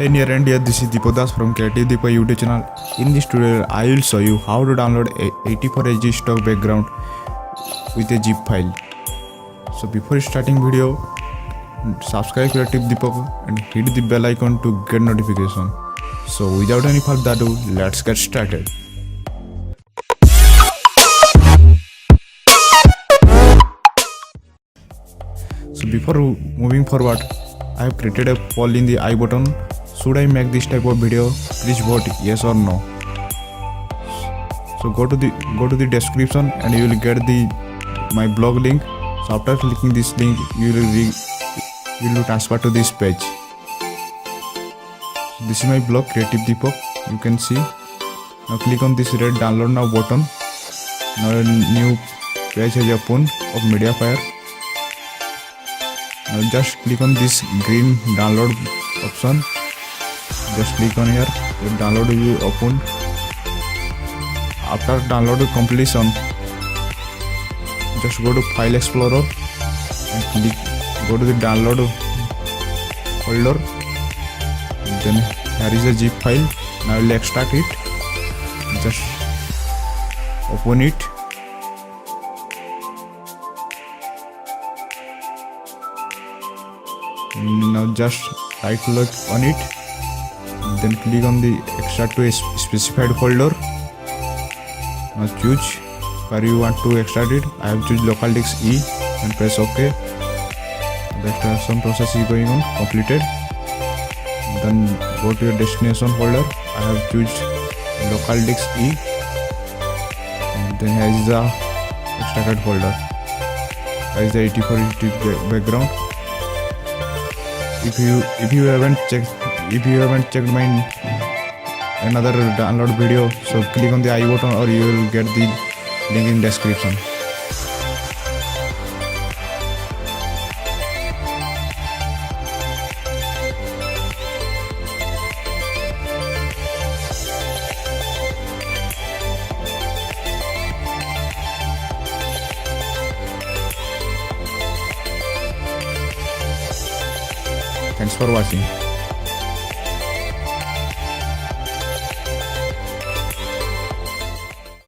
Hey near and dear, this is Deepak from Creative Deepak YouTube channel. In this tutorial, I will show you how to download a 84 stock background with a zip file. So before starting video, subscribe Creative Deepak and hit the bell icon to get notification. So without any further ado, let's get started. So before moving forward, I have created a poll in the I button. Should I make this type of video? Please vote yes or no. So go to the description and you will get my blog link. So after clicking this link, you will transfer to this page. So this is my blog, Creative Deepak. You can see. Now click on this red download now button. Now a new page has opened of Mediafire. Now just click on this green download option. Just click on here. The download will be opened. After download completion, just go to File Explorer and go to the download folder. Then here is a zip file. Now I will extract it. Just open it. Now just right click on it, then click on the extract to a specified folder. Now choose where you want to extract it. I have choose local disk E and press OK. The extraction process is going on, completed. Then go to your destination folder. I have choose local disk E, and then here is the extracted folder. Here is the 84 background. If you haven't checked my another download video, so click on the I button or you will get the link in description. Thanks for watching.